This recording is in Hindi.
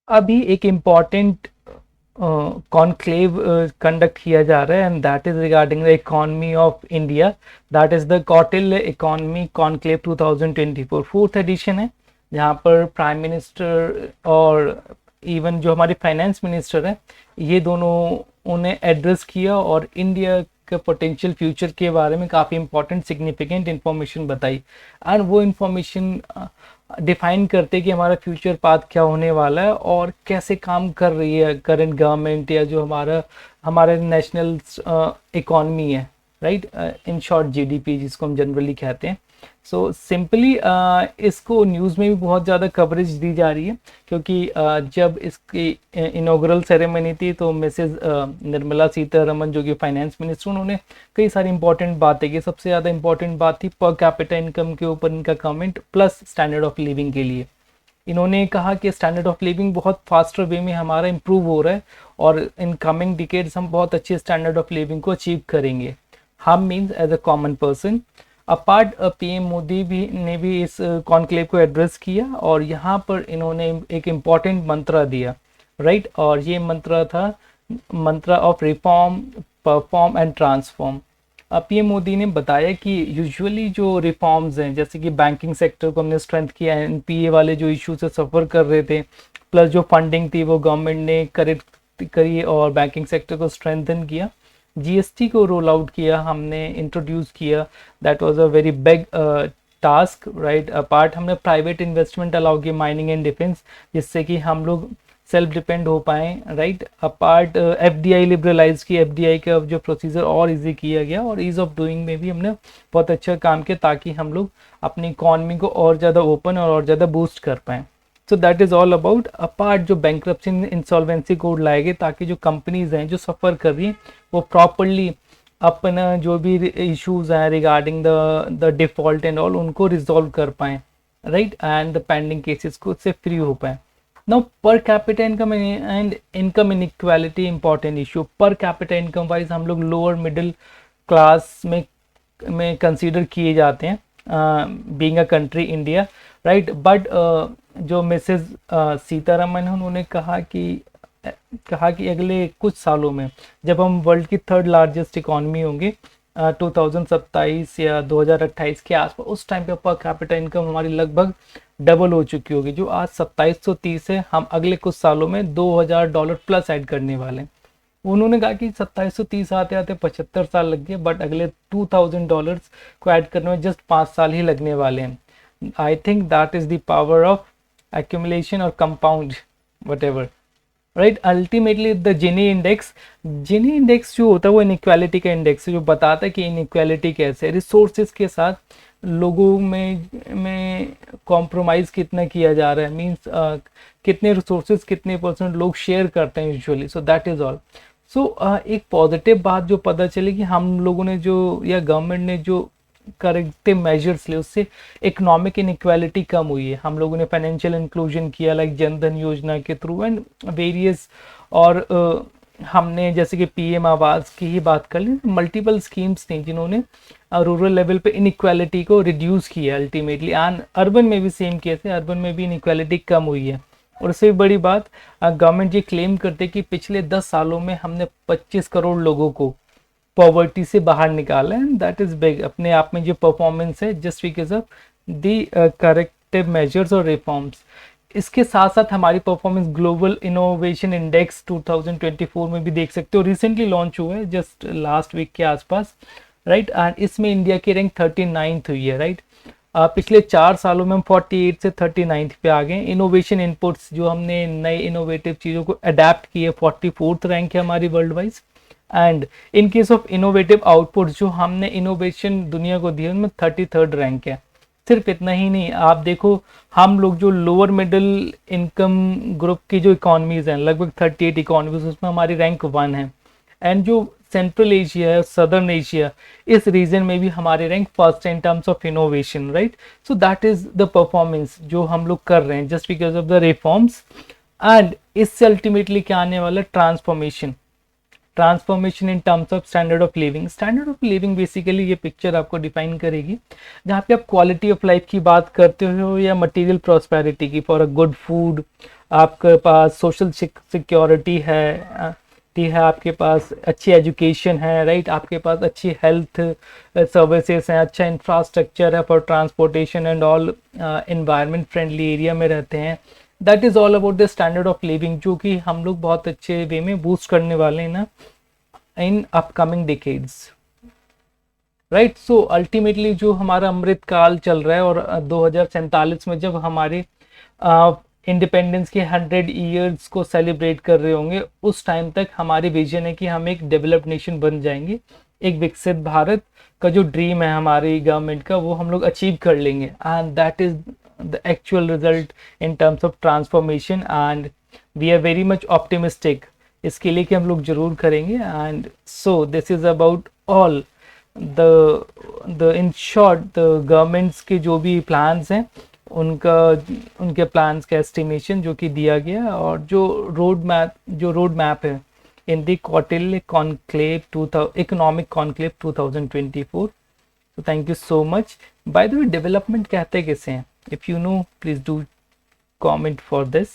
अभी एक इम्पॉर्टेंट कॉन्क्लेव कंडक्ट किया जा रहा है, and that is regarding the economy of India. That is the Kautilya economy conclave 2024, fourth edition है, जहाँ पर प्राइम मिनिस्टर और इवन जो हमारे फाइनेंस मिनिस्टर हैं, ये दोनों उन्हें एड्रेस किया और इंडिया के पोटेंशियल फ्यूचर के बारे में काफ़ी इंपॉर्टेंट सिग्निफिकेंट इन्फॉर्मेशन बताई। एंड वो इन्फॉर्मेशन डिफाइन करते कि हमारा फ्यूचर पाथ क्या होने वाला है और कैसे काम कर रही है करंट गवर्नमेंट या जो हमारा हमारे नेशनल इकॉनमी है, राइट, इन शॉर्ट जीडीपी जिसको हम जनरली कहते हैं। सो सिंपली इसको न्यूज़ में भी बहुत ज़्यादा कवरेज दी जा रही है, क्योंकि जब इसकी इनॉग्रल सेरेमनी थी तो मिसेस निर्मला सीतारमन जो कि फाइनेंस मिनिस्टर, उन्होंने कई सारी इंपॉर्टेंट बातें की। सबसे ज़्यादा इंपॉर्टेंट बात थी पर कैपिटा इनकम के ऊपर इनका comment, plus standard of living के लिए। इन्होंने कहा कि स्टैंडर्ड ऑफ लिविंग बहुत फास्टर वे में हमारा इम्प्रूव हो रहा है और इन कमिंग डिकेड्स हम बहुत अच्छे स्टैंडर्ड ऑफ लिविंग को अचीव करेंगे, हम means as a common person. Apart PM Modi भी ने भी इस कॉन्क्लेव को एड्रेस किया और यहाँ पर इन्होंने एक इम्पॉर्टेंट मंत्रा दिया, राइट, और ये मंत्रा था mantra of reform, perform and transform. PM Modi ने बताया कि यूजुअली जो रिफॉर्म्स हैं, जैसे कि बैंकिंग सेक्टर को हमने स्ट्रेंथ किया, एनपीए वाले जो इशू से सफ़र कर रहे थे, प्लस जो फंडिंग थी वो गवर्नमेंट ने करेक्ट करी और बैंकिंग सेक्टर को स्ट्रेंथन किया। जीएसटी को रोल आउट किया, हमने इंट्रोड्यूस किया, that was a very big task, right. Apart हमने प्राइवेट इन्वेस्टमेंट अलाउ किया माइनिंग एंड डिफेंस, जिससे कि हम लोग सेल्फ डिपेंड हो पाए, राइट। अपार्ट एफडीआई लिबरलाइज की, एफडीआई का जो प्रोसीजर और इजी किया गया और ईज ऑफ डूइंग में भी हमने बहुत अच्छा काम किया, ताकि हम लोग अपनी इकॉनमी को और ज़्यादा ओपन और ज़्यादा बूस्ट कर पाएँ। सो that is all about. Apart जो बैंक्रप्सी इंसॉल्वेंसी कोड लाए गए, ताकि जो कंपनीज हैं जो सफ़र कर रही हैं वो प्रॉपरली अपना जो भी इश्यूज हैं regarding the default and all, उनको रिजॉल्व कर पाएँ, right, and the pending cases को उससे फ्री हो पाएँ। Now per capita income and income inequality important issue. Per capita income wise हम लोग लोअर मिडिल क्लास में कंसीडर किए जाते हैं, being a country India, right. But जो मिसेस सीतारमन है, उन्होंने कहा कि अगले कुछ सालों में जब हम वर्ल्ड की थर्ड लार्जेस्ट इकॉनमी होंगे 2027 या 2028 के आसपास, उस टाइम पे पर कैपिटा इनकम हमारी लगभग डबल हो चुकी होगी। जो आज 2730 है, हम अगले कुछ सालों में $2000 प्लस ऐड करने वाले हैं। उन्होंने कहा कि 2730 आते आते 75 साल लग गए, बट अगले $2000 को ऐड करने में जस्ट 5 साल ही लगने वाले हैं। I think that is the power of accumulation और compound what ever, right. Ultimately the Jini index जो होता है वो इनइक्वालिटी का इंडेक्स है, जो बताता है कि इनइक्वालिटी कैसे है, रिसोर्सेज के साथ लोगों में कॉम्प्रोमाइज़ कितना किया जा रहा है, मीन्स कितने रिसोर्सेज कितने परसेंट लोग शेयर करते हैं usually. So that is all. So एक पॉजिटिव बात जो पता चली कि हम लोगों ने जो या गवर्नमेंट ने जो करेक्टिव मेजर्स लिए, उससे इकोनॉमिक इनइक्वालिटी कम हुई है। हम लोगों ने फाइनेंशियल इंक्लूजन किया लाइक जनधन योजना के थ्रू एंड वेरियस, और हमने जैसे कि पीएम आवास की ही बात कर ली, मल्टीपल स्कीम्स थी जिन्होंने रूरल लेवल पे इनइक्वालिटी को रिड्यूस किया अल्टीमेटली। एंड अर्बन में भी सेम केस है, अर्बन में भी इनइक्वालिटी कम हुई है। और उससे भी बड़ी बात, गवर्नमेंट ये क्लेम करते कि पिछले 10 सालों में हमने 25 करोड़ लोगों को पॉवर्टी से बाहर निकाला है, दैट इज बिग अपने आप में जो परफॉर्मेंस है, just because of the corrective measures और रिफॉर्म्स। इसके साथ साथ हमारी परफॉर्मेंस ग्लोबल इनोवेशन इंडेक्स 2024 में भी देख सकते हो, रिसेंटली लॉन्च हुआ है जस्ट लास्ट वीक के आसपास, राइट। एंड इसमें इंडिया की रैंक 39th हुई है, राइट। पिछले 4 सालों में हम 48 से 39th पे आ गए। इनोवेशन इनपुट्स जो हमने नए इनोवेटिव चीज़ों को अडेप्ट किए, 44th रैंक है हमारी world wise. And in case of innovative output जो हमने इनोवेशन दुनिया को दिया, उनमें 33rd रैंक है। सिर्फ इतना ही नहीं, आप देखो हम लोग जो लोअर मिडिल इनकम ग्रुप की जो इकोनॉमीज हैं, लगभग 38 इकोनॉमीज, उसमें हमारी रैंक 1 है। एंड जो सेंट्रल एशिया है, सदर्न एशिया, इस रीजन में भी हमारे rank first in terms of innovation, right. So that is the performance जो हम लोग कर रहे हैं just because of the reforms. And इससे अल्टीमेटली क्या आने वाला, transformation. Transformation in terms of standard of living. Standard of living basically ये पिक्चर आपको डिफाइन करेगी, जहाँ पे आप क्वालिटी ऑफ लाइफ की बात करते हो या मटेरियल प्रॉस्पेरिटी की। फॉर अ गुड फूड, आपके पास सोशल सिक्योरिटी है, आपके पास अच्छी एजुकेशन है, राइट, आपके पास अच्छी हेल्थ सर्विसेज हैं, अच्छा इंफ्रास्ट्रक्चर है for transportation and all, environment friendly area में रहते हैं। That is all about the standard of living, जो कि हम लोग बहुत अच्छे वे में बूस्ट करने वाले हैं ना in upcoming decades, right. So ultimately जो हमारा अमृत काल चल रहा है, और 2047 में जब हमारे इंडिपेंडेंस के 100 ईयर्स को सेलिब्रेट कर रहे होंगे, उस टाइम तक हमारी विजन है कि हम एक डेवलप्ड नेशन बन जाएंगे। एक विकसित भारत का जो ड्रीम है हमारी गवर्नमेंट का, वो हम लोग अचीव कर लेंगे, and that is the actual result in terms of transformation, and we are very much optimistic इसके लिए कि हम लोग जरूर करेंगे। And so this is about all the in short the governments के जो भी प्लान्स हैं, उनके प्लान्स का एस्टिमेशन जो कि दिया गया, और जो रोड मैप है in the Kautilya conclave economic conclave 2024। तो thank you so much. By the way, development कहते किसे हैं? If you know, please do comment for this.